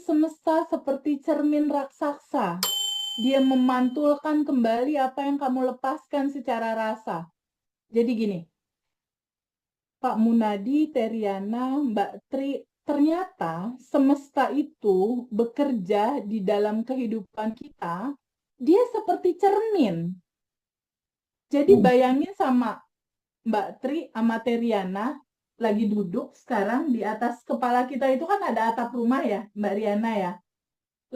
semesta seperti cermin raksasa. Dia memantulkan kembali apa yang kamu lepaskan secara rasa. Jadi gini, Pak Munadi, Teriana, Mbak Tri, ternyata semesta itu bekerja di dalam kehidupan kita, dia seperti cermin. Jadi bayangin sama Mbak Tri sama Teriana lagi duduk sekarang di atas kepala kita itu kan ada atap rumah ya, Mbak Riana ya.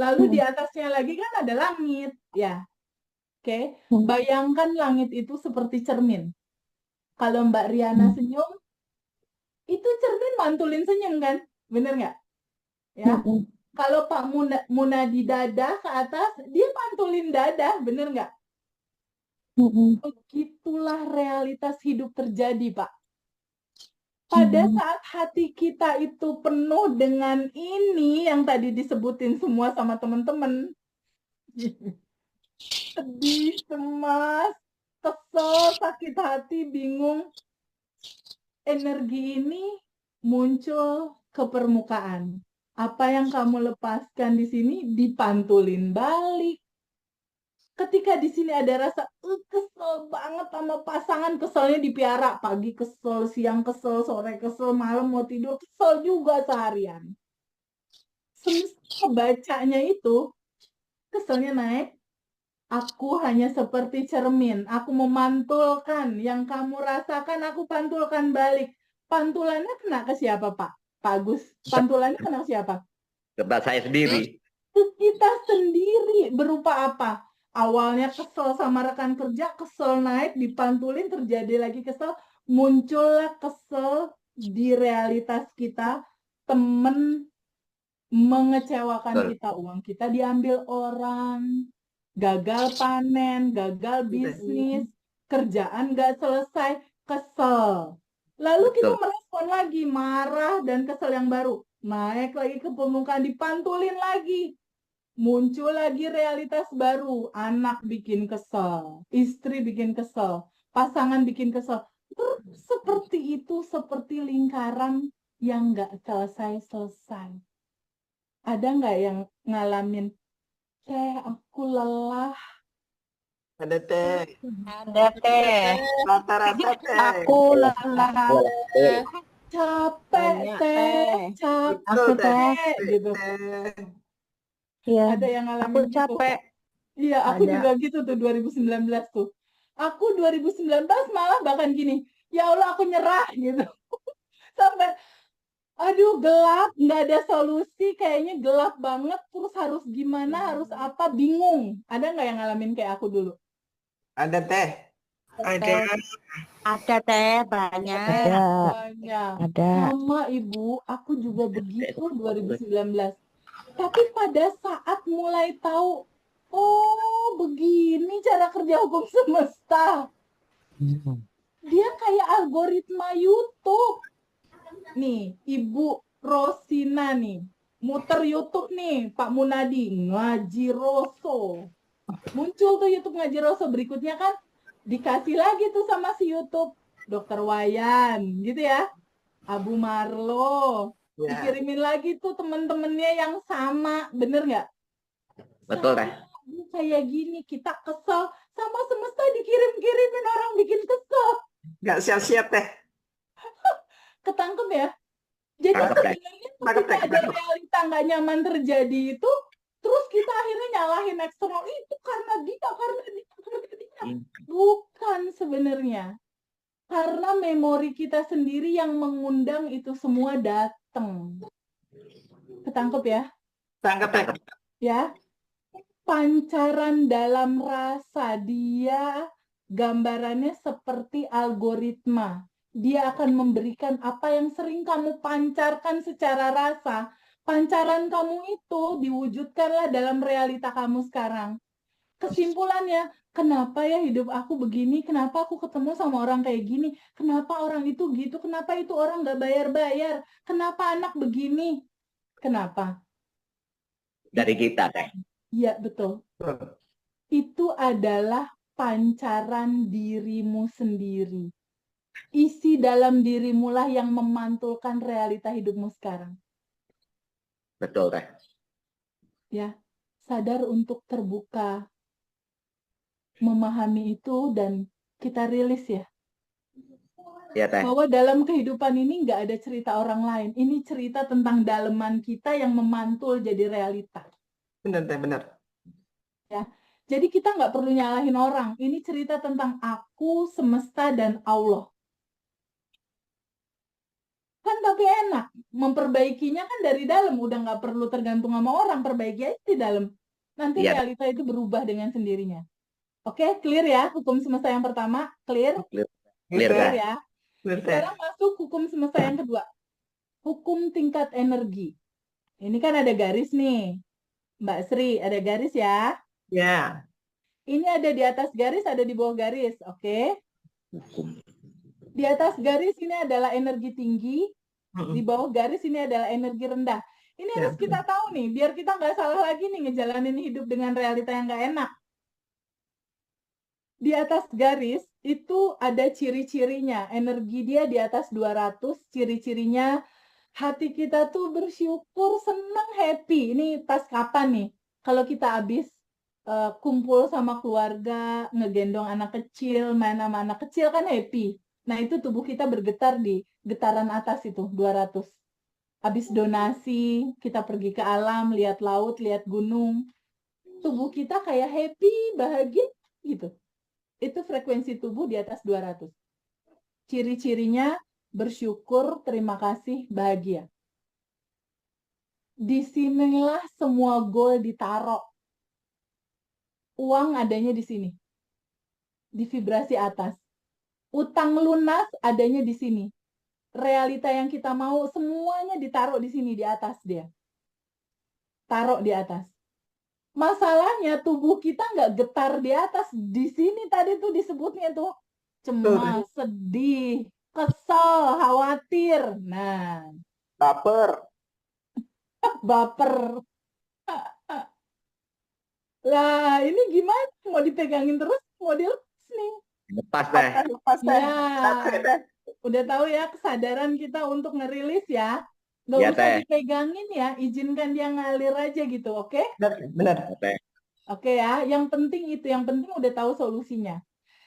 Lalu di atasnya lagi kan ada langit, ya. Oke, bayangkan langit itu seperti cermin. Kalau Mbak Riana senyum, itu cermin mantulin senyum kan? Bener nggak? Ya. Kalau Pak Munadi dada ke atas, dia mantulin dada, bener nggak? Begitulah realitas hidup terjadi, Pak. Pada saat hati kita itu penuh dengan ini yang tadi disebutin semua sama teman-teman, sedih, cemas, kesel, sakit hati, bingung, energi ini muncul ke permukaan. Apa yang kamu lepaskan di sini dipantulin balik. Ketika di sini ada rasa kesel banget sama pasangan, keselnya dipiara, pagi kesel, siang kesel, sore kesel, malam mau tidur kesel juga seharian. Semesta bacanya itu keselnya naik. Aku hanya seperti cermin. Aku memantulkan yang kamu rasakan, aku pantulkan balik. Pantulannya kena ke siapa, Pak? Pak Agus, pantulannya kena ke siapa? Kepada saya sendiri. Ke kita sendiri. Berupa apa? Awalnya kesel sama rekan kerja, kesel naik, dipantulin, terjadi lagi kesel. Muncullah kesel di realitas kita. Temen mengecewakan kita, uang kita diambil orang, gagal panen, gagal bisnis, kerjaan nggak selesai, kesel. Lalu kita merespon lagi, marah dan kesel yang baru. Naik lagi ke permukaan, dipantulin lagi. Muncul lagi realitas baru, anak bikin kesel, istri bikin kesel, pasangan bikin kesel. Terus seperti itu, seperti lingkaran yang nggak selesai-selesai. Ada nggak yang ngalamin, aku lelah. Ada teh. Ada teh. Rata-rata teh. Aku lelah. Capek teh, Betul, capek gitu. Iya. Ada yang ngalamin Aku gitu. capek. Iya, aku Ada. juga gitu tuh 2019 tuh. Aku 2019 malah bahkan gini, ya Allah aku nyerah gitu. Sampai aduh gelap, nggak ada solusi, kayaknya gelap banget, terus harus gimana, harus apa, bingung. Ada nggak yang ngalamin kayak aku dulu? Ada teh. Ada teh banyak. Banyak. Ada. Sama Ibu, aku juga begitu 2019. Tapi pada saat mulai tahu, oh begini cara kerja hukum semesta. Dia kayak algoritma YouTube. Nih, Ibu Rosina nih, muter YouTube nih, Pak Munadi, Ngaji Roso. Muncul tuh YouTube Ngaji Roso, berikutnya kan dikasih lagi tuh sama si YouTube, Dokter Wayan, gitu ya, Abu Marlo, dikirimin lagi tuh temen-temennya yang sama, bener nggak? Betul, Teh. Kayak gini, kita kesel, sama semesta dikirim-kirimin orang bikin kesel. Nggak siap-siap teh. Ketangkep ya? Jadi sebenarnya ketika ada realita nggak nyaman terjadi itu, terus kita akhirnya nyalahin eksternal, itu karena dia. Bukan sebenarnya. Karena memori kita sendiri yang mengundang itu semua datang. Ketangkep ya? Tangkap teh. Ya. Pancaran dalam rasa, dia gambarannya seperti algoritma. Dia akan memberikan apa yang sering kamu pancarkan secara rasa. Pancaran kamu itu diwujudkanlah dalam realita kamu sekarang. Kesimpulannya, kenapa ya hidup aku begini? Kenapa aku ketemu sama orang kayak gini? Kenapa orang itu gitu? Kenapa itu orang nggak bayar-bayar? Kenapa anak begini? Kenapa? Dari kita, Teh. Iya, betul. Itu adalah pancaran dirimu sendiri. Isi dalam dirimulah yang memantulkan realita hidupmu sekarang. Betul, Teh. ya. Sadar untuk terbuka, memahami itu dan kita rilis ya. Ya teh. Bahwa dalam kehidupan ini nggak ada cerita orang lain. Ini cerita tentang daleman kita yang memantul jadi realita. Benar teh, benar. Ya. Jadi kita nggak perlu nyalahin orang. Ini cerita tentang aku, semesta, dan Allah. Kan tapi enak. Memperbaikinya kan dari dalam. Udah nggak perlu tergantung sama orang. Perbaiki aja di dalam. Nanti Iya. realita itu berubah dengan sendirinya. Oke, clear ya? Hukum semesta yang pertama, clear? Clear Clear, teh. Clear ya? Clear teh. Sekarang masuk hukum semesta yang kedua. Hukum tingkat energi. Ini kan ada garis nih. Mbak Sri, ada garis ya? Ya. Ini ada di atas garis, ada di bawah garis. Oke? Hukum. Di atas garis ini adalah energi tinggi, di bawah garis ini adalah energi rendah. Ini Ya, harus kita tahu nih, biar kita nggak salah lagi nih ngejalanin hidup dengan realita yang nggak enak. Di atas garis itu ada ciri-cirinya. Energi dia di atas 200, ciri-cirinya hati kita tuh bersyukur, senang, happy. Ini pas kapan nih? Kalau kita habis kumpul sama keluarga, ngegendong anak kecil, main sama anak kecil kan happy. Nah, itu tubuh kita bergetar di getaran atas itu, 200. Habis donasi, kita pergi ke alam, lihat laut, lihat gunung. Tubuh kita kayak happy, bahagia gitu. Itu frekuensi tubuh di atas 200. Ciri-cirinya bersyukur, terima kasih, bahagia. Disinilah semua goal ditaruh. Uang adanya di sini. Di vibrasi atas. Utang lunas adanya di sini. Realita yang kita mau semuanya ditaruh di sini, di atas dia. Taruh di atas. Masalahnya tubuh kita nggak getar di atas. Di sini tadi tuh disebutnya tuh cemas, sedih, kesel, khawatir. Nah, Baper. baper. Lah, ini gimana? Mau dipegangin terus? Mau dilepas nih? Lepas teh. Lepas teh. Ya, Capek teh. udah tahu ya kesadaran kita untuk ngerilis ya. Nggak Ya, usah Teh. dipegangin ya, izinkan dia ngalir aja gitu, oke? Benar, benar. Ya, teh. Oke ya, yang penting itu, yang penting udah tahu solusinya.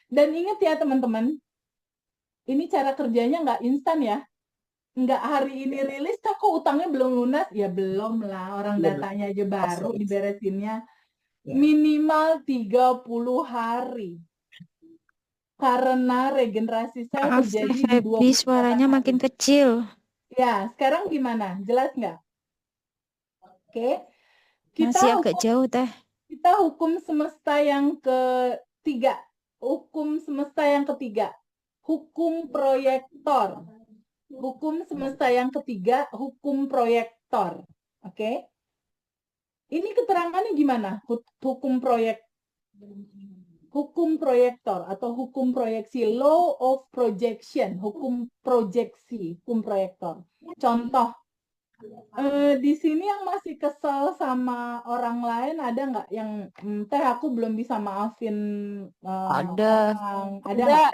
Dan ingat ya teman-teman, ini cara kerjanya nggak instan ya. Nggak hari ini rilis, kok utangnya belum lunas? Ya belum lah, orang Belum. datanya aja baru Proses. diberesinnya. Ya. Minimal 30 hari. Karena regenerasi sel Maaf, terjadi di Febi, 24 suaranya hari. makin kecil. Ya, sekarang gimana? Jelas nggak? Oke. Masih agak jauh, Teh. Kita hukum semesta yang ketiga. Hukum semesta yang ketiga. Hukum proyektor. Hukum semesta yang ketiga, hukum proyektor. Oke. Ini keterangannya gimana? Hukum proyektor atau hukum proyeksi, law of projection, hukum proyeksi, hukum proyektor. Contoh, di sini yang masih kesel sama orang lain ada nggak yang Teh aku belum bisa maafin Ada. orang. Ada Ada. nggak?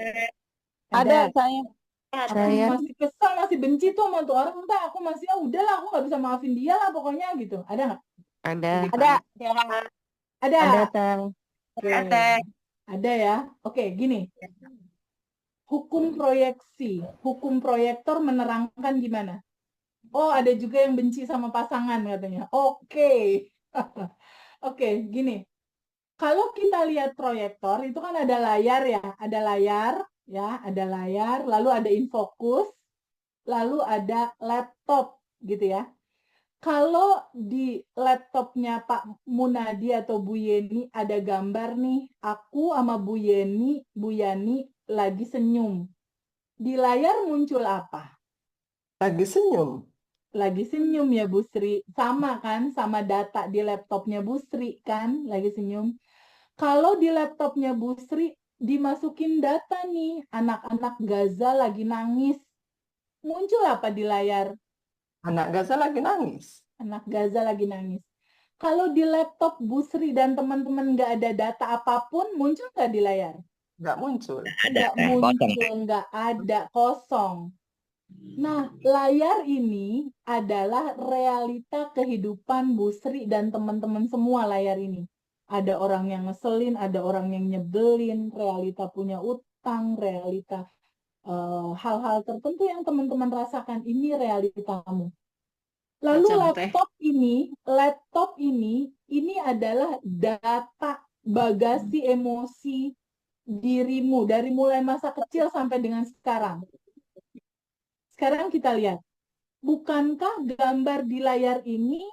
Ada saya. Aku masih kesel, masih benci tuh sama tuh orang. Teh aku masih udahlah, aku nggak bisa maafin dia lah pokoknya gitu. Ada nggak? Ada. Ada. Ada, Teh. Oke. Ada ya. Oke, gini. Hukum proyeksi, hukum proyektor menerangkan gimana? Oh, ada juga yang benci sama pasangan katanya. Oke. Oke, gini. Kalau kita lihat proyektor, itu kan ada layar ya. Ada layar, ya. Ada layar, lalu ada infocus, lalu ada laptop, gitu ya. Kalau di laptopnya Pak Munadi atau Bu Yeni ada gambar nih, aku sama Bu Yani lagi senyum. Di layar muncul apa? Lagi senyum. Lagi senyum ya Bu Sri. Sama kan, sama data di laptopnya Bu Sri kan, lagi senyum. Kalau di laptopnya Bu Sri dimasukin data nih, anak-anak Gaza lagi nangis. Muncul apa di layar? Anak Gaza lagi nangis. Anak Gaza lagi nangis. Kalau di laptop Bu Sri dan teman-teman nggak ada data apapun, muncul nggak di layar? Nggak muncul. Ada Nggak teh. Kosong. muncul, nggak ada, kosong. Nah, layar ini adalah realita kehidupan Bu Sri dan teman-teman semua layar ini. Ada orang yang ngeselin, ada orang yang nyebelin, realita punya utang, realita hal-hal tertentu yang teman-teman rasakan, ini realitamu. Lalu laptop ini adalah data bagasi emosi dirimu dari mulai masa kecil sampai dengan sekarang. Sekarang kita lihat, bukankah gambar di layar ini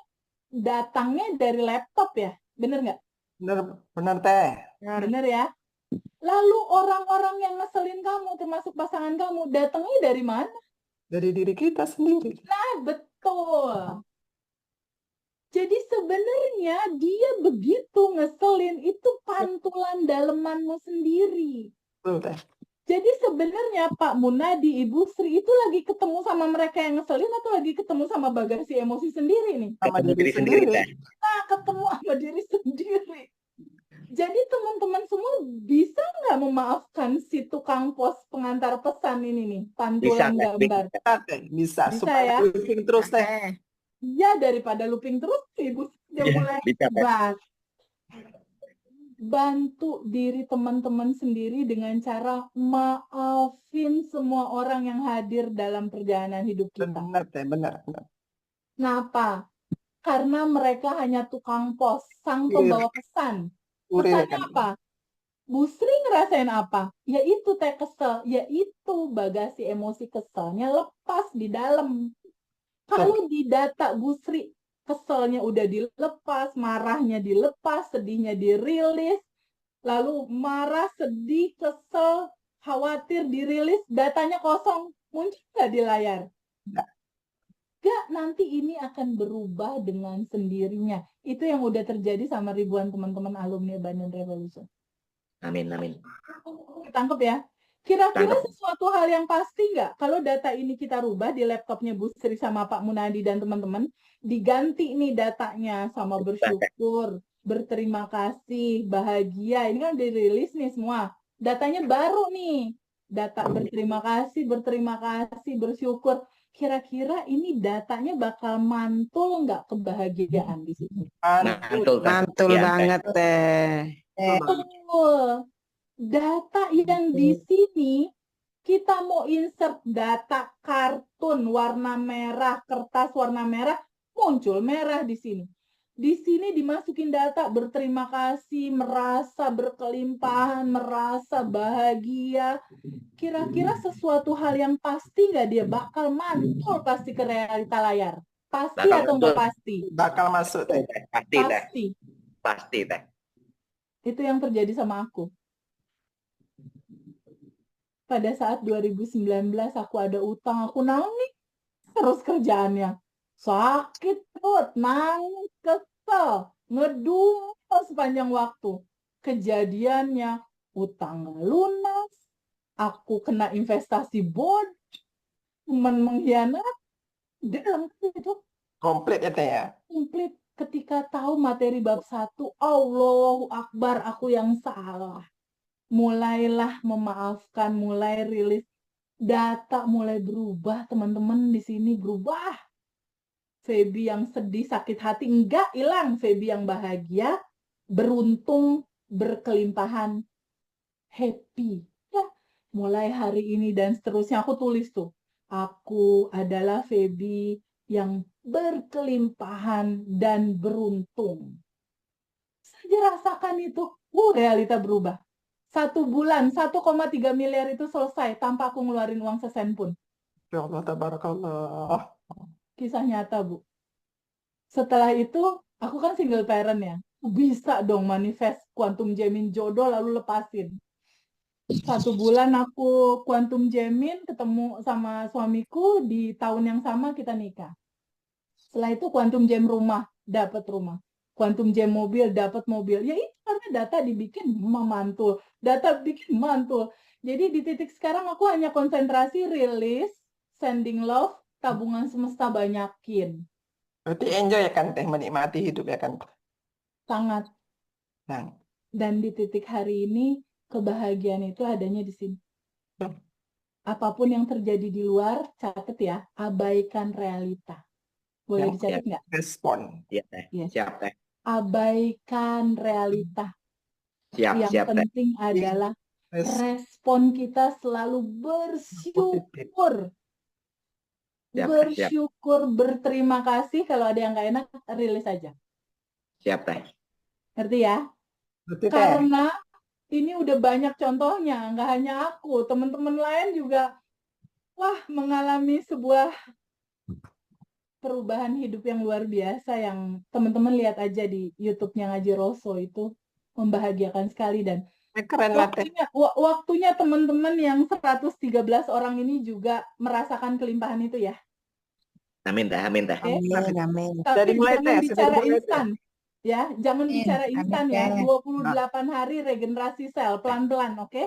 datangnya dari laptop ya? Bener nggak? Benar Teh. Bener ya? Lalu orang-orang yang ngeselin kamu, termasuk pasangan kamu, datangnya dari mana? Dari diri kita sendiri. Nah, betul. Jadi sebenarnya dia begitu ngeselin, itu pantulan dalemanmu sendiri. Betul Teh. Jadi sebenarnya Pak Munadi, Ibu Sri itu lagi ketemu sama mereka yang ngeselin atau lagi ketemu sama bagasi emosi sendiri nih? Sama Ketemu diri sendiri. Teh. Nah, ketemu sama diri sendiri. Jadi teman-teman semua bisa nggak memaafkan si tukang pos pengantar pesan ini nih, pantulan Bisa, Teh. gambar? Bisa Teh. Bisa. Bisa Supaya ya? briefing terus Teh. Ya, daripada looping terus, Ibu Sri udah Iya, mulai bisa, Teh. hebat. Bantu diri teman-teman sendiri dengan cara maafin semua orang yang hadir dalam perjalanan hidup kita. Benar Teh. Benar. Kenapa? Karena mereka hanya tukang pos, sang pembawa pesan. Kurir Pesannya kan. apa? Bu Sri ngerasain apa? Yaitu Teh kesel, yaitu bagasi emosi keselnya lepas di dalam. Kalau di data Bu Sri, keselnya udah dilepas, marahnya dilepas, sedihnya dirilis, lalu marah, sedih, kesel, khawatir dirilis, datanya kosong, muncul nggak di layar? Nggak, nanti ini akan berubah dengan sendirinya. Itu yang udah terjadi sama ribuan teman-teman alumni Bandung Revolution. Amin, amin. Tangkep ya? Kira-kira Tangkep. sesuatu hal yang pasti nggak? Kalau data ini kita rubah di laptopnya Bu Sri sama Pak Munadi dan teman-teman, diganti nih datanya sama bersyukur, berterima kasih, bahagia. Ini kan dirilis nih semua. Datanya baru nih. Data berterima kasih, bersyukur. Kira-kira ini datanya bakal mantul nggak kebahagiaan di sini? Mantul, Teh. Mantul Iya, Teh. banget Teh. Betul. Data yang di sini kita mau insert data kartun warna merah, kertas warna merah, muncul merah di sini. Di sini dimasukin data berterima kasih, merasa berkelimpahan, merasa bahagia. Kira-kira sesuatu hal yang pasti nggak dia bakal mantul pasti ke realita layar? Pasti Bakal atau nggak mantul. pasti? Bakal masuk Teh. Pasti, Teh. Pasti. Pasti, Teh. Itu yang terjadi sama aku. Pada saat 2019 aku ada utang, aku nangis terus kerjaannya. Sakit perut, nangis, kesel, ngedumel sepanjang waktu. Kejadiannya, utang nggak lunas, aku kena investasi bod, teman mengkhianat, dalam itu Komplit ya Teh ya. komplit. Ketika tahu materi bab 1, Allahu Akbar, aku yang salah. Mulailah memaafkan, mulai rilis data, mulai berubah, teman-teman di sini berubah. Feby yang sedih, sakit hati enggak hilang, Feby yang bahagia, beruntung, berkelimpahan, happy. Ya, mulai hari ini dan seterusnya aku tulis tuh. Aku adalah Feby yang berkelimpahan dan beruntung. Saya rasakan itu, realita berubah. 1 bulan, 1,3 miliar itu selesai tanpa aku ngeluarin uang sesen pun. Ya Allah, tabarakallah. Kisah nyata, Bu. Setelah itu, aku kan single parent ya. Bisa dong manifest quantum jamming jodoh lalu lepasin. 1 bulan aku quantum jamming, ketemu sama suamiku, di tahun yang sama kita nikah. Setelah itu quantum jam rumah, dapat rumah. Quantum jam mobil, dapat mobil. Ya itu karena data dibikin memantul. Data bikin mantul. Jadi di titik sekarang aku hanya konsentrasi rilis, sending love, tabungan semesta banyakin. Berarti enjoy ya kan Teh, menikmati hidup ya kan. Sangat. Nah, Dan di titik hari ini, kebahagiaan itu adanya di sini. apapun yang terjadi di luar, catat ya, abaikan realita. Boleh Yang dicatat nggak? Respon. Iya, Teh. Yes. Siap, Teh. Abaikan realita. Siap, Yang siap, Teh. penting adalah respon kita selalu bersyukur. Siap, Teh. Siap. Bersyukur, berterima kasih. Kalau ada yang nggak enak, rilis aja. Siap, Teh. Ngerti ya? Betul, Teh. Karena ini udah banyak contohnya, nggak hanya aku, teman-teman lain juga, wah, mengalami sebuah perubahan hidup yang luar biasa yang teman-teman lihat aja di YouTube-nya Ngaji Roso itu membahagiakan sekali. Dan Keren lah, Teh. waktunya teman-teman yang 113 orang ini juga merasakan kelimpahan itu ya. Amin, Teh. Amin, Teh. Oke? Amin. Tapi Dari mulai, jangan Teh. bicara Dari mulai, Teh. instan. Ya, jangan bicara instan ya. Teh. 28 hari regenerasi sel, pelan-pelan, oke?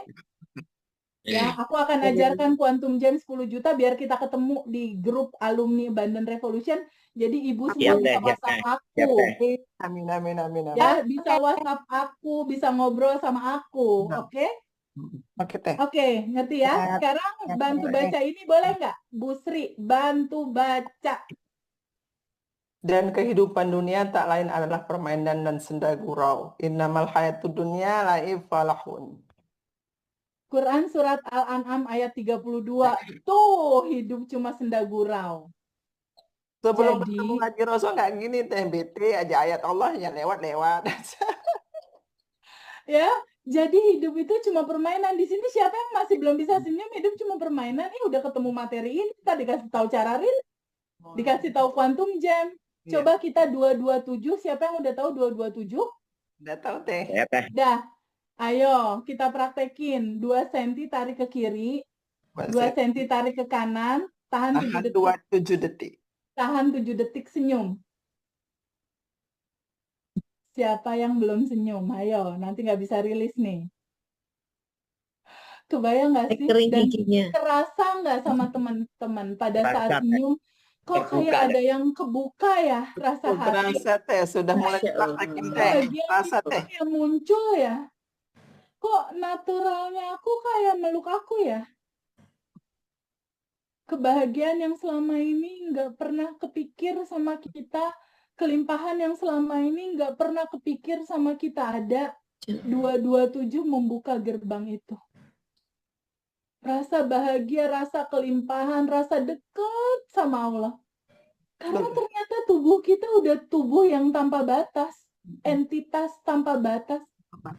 Ya, aku akan Iya. ajarkan Quantum Jam 10 juta biar kita ketemu di grup alumni Abundant Revolution. Jadi ibu semua Siap, bisa Teh. Siap, WhatsApp Teh. aku. Siap, Teh. Amin, amin, amin, amin. Ya, bisa WhatsApp aku, bisa ngobrol sama aku, Nah. oke? Oke, Teh. Oke, ngerti ya? Siap. Sekarang Siap, bantu Teh. baca ini boleh nggak? Bu Sri, bantu baca. Dan kehidupan dunia tak lain adalah permainan dan senda gurau. Innamal hayatud dunya la'ib falahun. Quran surat Al-An'am ayat 32. Tuh, hidup cuma senda gurau. Sebelum Jadi- ketemu Ngaji Roso nggak gini, Teh. BT aja ayat Allah ya lewat-lewat. Ya, jadi hidup itu cuma permainan. Di sini siapa yang masih belum bisa senyum, hidup cuma permainan. Udah ketemu materi ini, kita dikasih tahu cara real, dikasih tahu Quantum Jam. Iya. Coba kita 227, siapa yang udah tahu 227? Udah tahu, Teh. Ya, Teh. Dah, ayo kita praktekin. 2 cm tarik ke kiri, 2 cm tarik ke kanan, tahan 7 Tahan detik, 27 detik. tahan 7 detik senyum. Siapa yang belum senyum? Ayo, nanti nggak bisa rilis nih. Kebayang nggak sih? Kering Dan giginya. kerasa nggak sama teman-teman pada Kerasa, saat Teh. senyum? Kok Kebuka, kayak ada yang kebuka ya rasa Oh, hati? terasa, Teh. Sudah mulai Masya Allah. dipraktekin, Teh. Bahagia Terasa, itu Teh. yang muncul ya. Kok naturalnya aku kayak meluk aku ya? Kebahagiaan yang selama ini nggak pernah kepikir sama kita, kelimpahan yang selama ini nggak pernah kepikir sama kita ada. 227 membuka gerbang itu. Rasa bahagia, rasa kelimpahan, rasa dekat sama Allah. Karena ternyata tubuh kita udah tubuh yang tanpa batas, entitas tanpa batas.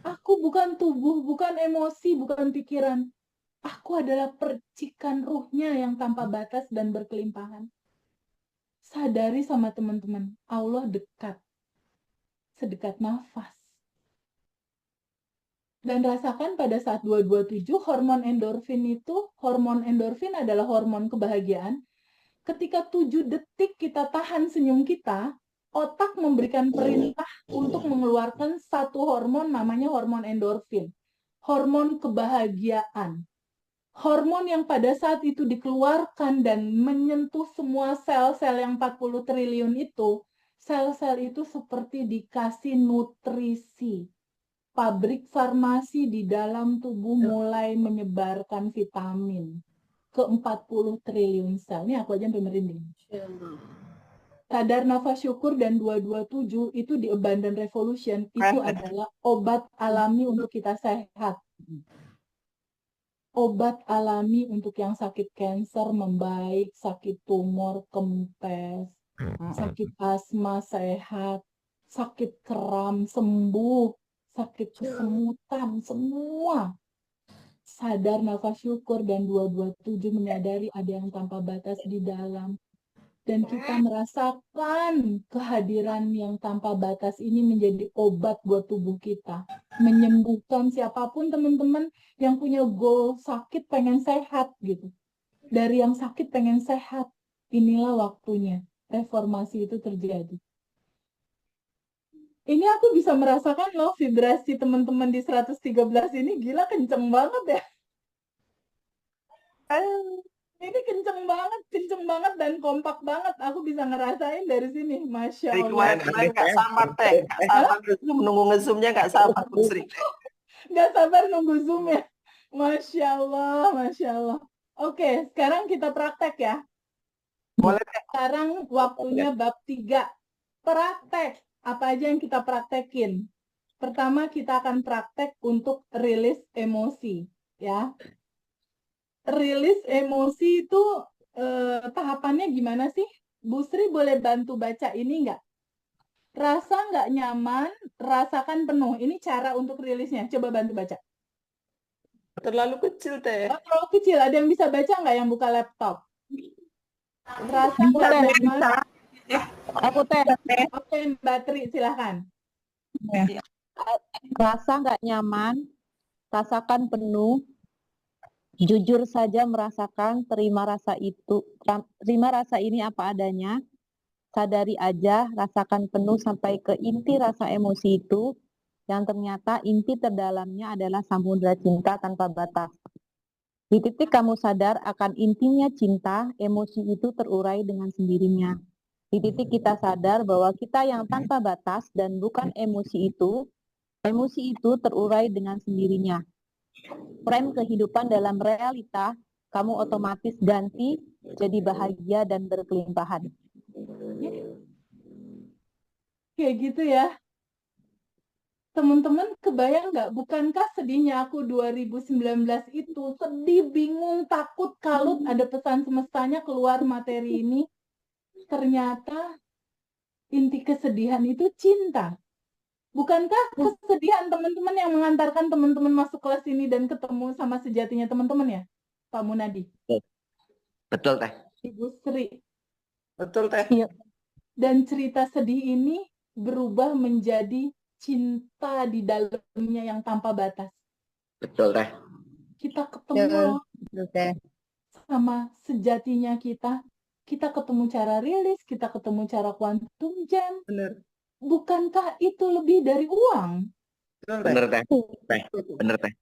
Aku bukan tubuh, bukan emosi, bukan pikiran. Aku adalah percikan ruhnya yang tanpa batas dan berkelimpahan. Sadari sama teman-teman, Allah dekat. Sedekat nafas. Dan rasakan pada saat 227, hormon endorfin adalah hormon kebahagiaan. Ketika 7 detik kita tahan senyum kita, otak memberikan perintah untuk mengeluarkan satu hormon namanya hormon endorfin. Hormon kebahagiaan. Hormon yang pada saat itu dikeluarkan dan menyentuh semua sel-sel yang 40 triliun itu, sel-sel itu seperti dikasih nutrisi. Pabrik farmasi di dalam tubuh mulai menyebarkan vitamin ke 40 triliun sel. Ini aku aja sampai merinding. Sadar nafas syukur dan 227 itu di Abundant Revolution itu adalah obat alami untuk kita sehat. Obat alami untuk yang sakit kanker membaik, sakit tumor kempes, sakit asma sehat, sakit kram sembuh, sakit kesemutan, semua. Sadar nafas syukur dan 227 menyadari ada yang tanpa batas di dalam. Dan kita merasakan kehadiran yang tanpa batas ini menjadi obat buat tubuh kita. Menyembuhkan siapapun teman-teman yang punya goal sakit pengen sehat gitu. Dari yang sakit pengen sehat, inilah waktunya reformasi itu terjadi. Ini aku bisa merasakan loh vibrasi teman-teman di 113 ini gila kenceng banget ya. Ini kenceng banget dan kompak banget. Aku bisa ngerasain dari sini, Masya Dari Allah. kemarin nggak sabar, Teh. Nggak sabar menunggu nge-zoom-nya, nggak sabar, Bu Sri. Nggak sabar nunggu Zoom ya. Masya Allah, Masya Allah. Oke, sekarang kita praktek ya. Boleh Teh. Sekarang waktunya bab 3. Praktek. Apa aja yang kita praktekin? Pertama, kita akan praktek untuk rilis emosi. Ya. Rilis emosi itu tahapannya gimana sih? Bu Sri boleh bantu baca ini nggak? Rasa nggak nyaman, rasakan penuh. Ini cara untuk rilisnya. Coba bantu baca. Terlalu kecil Teh. Oh, terlalu kecil. Ada yang bisa baca nggak yang buka laptop? Rasa Bisa, nggak Teh. nyaman. Aku Teh. Oke, Mbak Tri, silahkan. Rasa nggak nyaman, rasakan penuh, jujur saja merasakan, terima rasa ini apa adanya, sadari aja, rasakan penuh sampai ke inti rasa emosi itu, yang ternyata inti terdalamnya adalah samudra cinta tanpa batas. Di titik kamu sadar akan intinya cinta, emosi itu terurai dengan sendirinya. Di titik kita sadar bahwa kita yang tanpa batas dan bukan emosi itu terurai dengan sendirinya. Frame kehidupan dalam realita, kamu otomatis ganti jadi bahagia dan berkelimpahan. Kayak gitu ya. Teman-teman kebayang nggak? Bukankah sedihnya aku 2019 itu sedih, bingung, takut, kalut, ada pesan semestanya keluar materi ini. Ternyata inti kesedihan itu cinta. Bukankah kesedihan teman-teman yang mengantarkan teman-teman masuk kelas ini dan ketemu sama sejatinya teman-teman ya? Pak Munadi. Betul Teh. Ibu Sri. Betul Teh. Dan cerita sedih ini berubah menjadi cinta di dalamnya yang tanpa batas. Betul Teh. Kita ketemu loh Teh. sama sejatinya kita. Kita ketemu cara rilis, kita ketemu cara quantum jam. Bener. Bukankah itu lebih dari uang? Bener Teh. Bener Teh.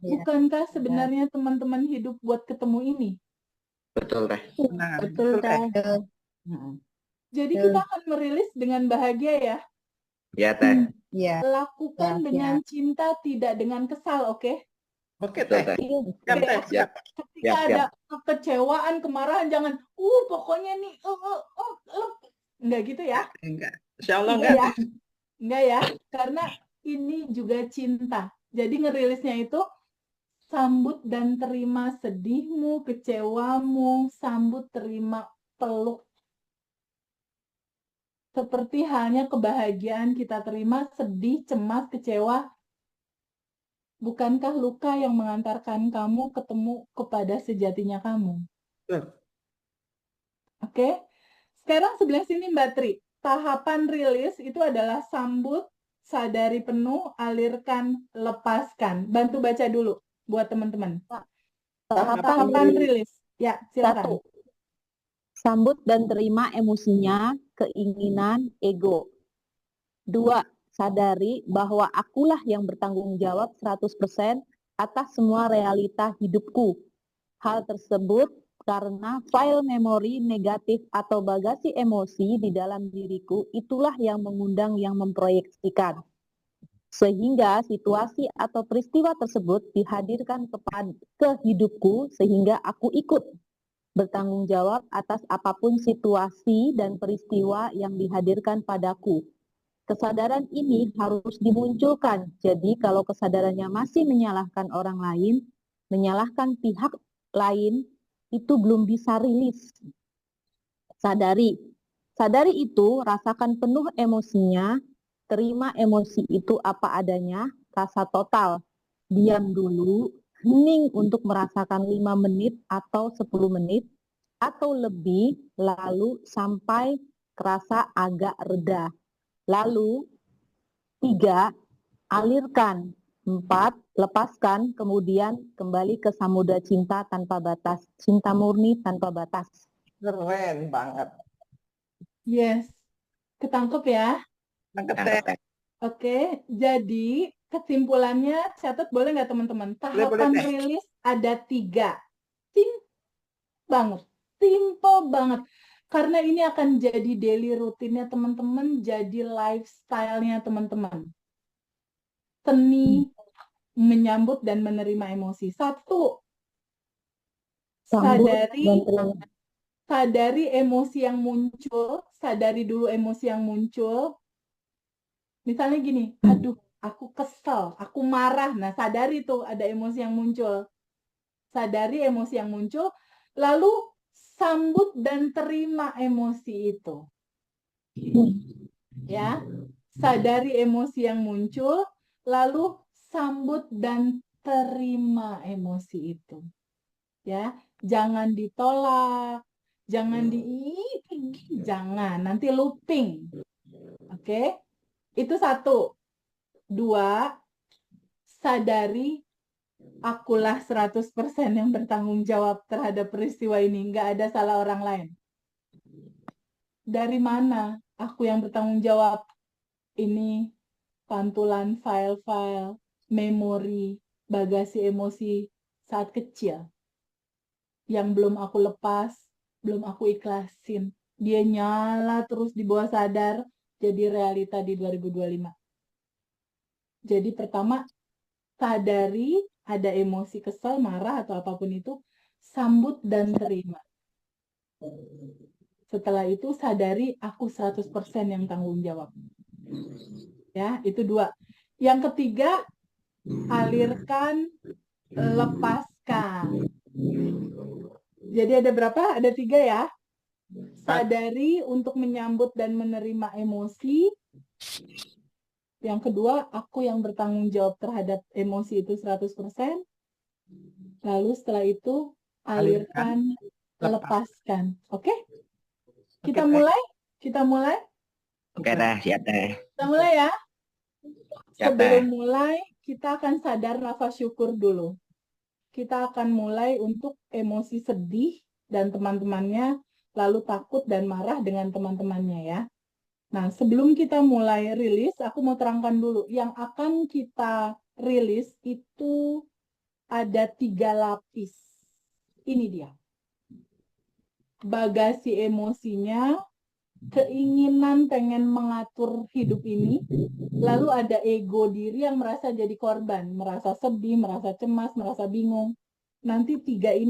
Bukankah sebenarnya teman-teman hidup buat ketemu ini? Betul Teh. Nah, Betul Teh. Jadi kita akan merilis dengan bahagia ya. Ya Teh. Iya. Lakukan dengan cinta, tidak dengan kesal, oke? Oke Betul Teh. Teh. Siap Teh. Siap. Ketika ada kekecewaan, kemarahan, jangan, pokoknya nih, enggak gitu ya? Enggak. Insya Allah Enggak enggak. ya? Enggak ya? Karena ini juga cinta. Jadi ngerilisnya itu sambut dan terima sedihmu, kecewamu, sambut, terima, peluk. Seperti halnya kebahagiaan kita terima, sedih, cemas, kecewa. Bukankah luka yang mengantarkan kamu ketemu kepada sejatinya kamu? Oke? Sekarang sebelah sini Mbak Tri. Tahapan rilis itu adalah sambut, sadari penuh, alirkan, lepaskan. Bantu baca dulu buat teman-teman. Tahapan rilis. Ya, silakan. 1. Sambut dan terima emosinya, keinginan, ego. 2. Sadari bahwa akulah yang bertanggung jawab 100% atas semua realita hidupku. Hal tersebut karena file memori negatif atau bagasi emosi di dalam diriku itulah yang mengundang yang memproyeksikan. Sehingga situasi atau peristiwa tersebut dihadirkan ke hidupku sehingga aku ikut bertanggung jawab atas apapun situasi dan peristiwa yang dihadirkan padaku. Kesadaran ini harus dimunculkan. Jadi kalau kesadarannya masih menyalahkan orang lain, menyalahkan pihak lain, itu belum bisa rilis. Sadari. Sadari itu, rasakan penuh emosinya, terima emosi itu apa adanya, rasa total. Diam dulu, hening untuk merasakan 5 menit atau 10 menit, atau lebih, lalu sampai kerasa agak reda. Lalu, 3, alirkan. 4, lepaskan, kemudian kembali ke samudra cinta tanpa batas. Cinta murni tanpa batas. Keren banget. Yes. Ketangkep ya? Tangkep Tangkep Teh. Teh. Oke, jadi kesimpulannya catat boleh nggak teman-teman? Tahapan Teh. rilis ada 3. Simple banget. Karena ini akan jadi daily rutinnya teman-teman, jadi lifestyle-nya teman-teman. Seni menyambut dan menerima emosi. 1, Sambut Sadari, dan terima. sadari emosi yang muncul, sadari dulu emosi yang muncul. Misalnya gini, aduh, aku kesel, aku marah. Nah, sadari tuh ada emosi yang muncul. Sadari emosi yang muncul, lalu sambut dan terima emosi itu. Ya, sadari emosi yang muncul, lalu sambut dan terima emosi itu. Ya, jangan ditolak, jangan jangan, nanti looping. Oke? Itu satu. Dua, sadari akulah 100% yang bertanggung jawab terhadap peristiwa ini. Nggak ada salah orang lain. Dari mana aku yang bertanggung jawab? Ini pantulan file-file, memori, bagasi emosi saat kecil. Yang belum aku lepas, belum aku ikhlasin. Dia nyala terus di bawah sadar, jadi realita di 2025. Jadi pertama, sadari ada emosi kesal, marah, atau apapun itu, sambut dan terima. Setelah itu sadari aku 100% yang tanggung jawab. Ya, itu dua. Yang ketiga, alirkan, lepaskan. Jadi ada berapa? Ada 3 ya. Sadari untuk menyambut dan menerima emosi. Yang kedua, aku yang bertanggung jawab terhadap emosi itu 100%. Lalu setelah itu, alirkan, lepaskan. Oke? Kita mulai? Kita mulai? Oke teh, siap teh. Kita mulai ya. Siap Sebelum teh. mulai, kita akan sadar nafas syukur dulu. Kita akan mulai untuk emosi sedih dan teman-temannya, lalu takut dan marah dengan teman-temannya ya. Nah, sebelum kita mulai rilis, aku mau terangkan dulu. Yang akan kita rilis itu ada 3 lapis. Ini dia. Bagasi emosinya, keinginan pengen mengatur hidup ini, lalu ada ego diri yang merasa jadi korban, merasa sedih, merasa cemas, merasa bingung. Nanti 3 ini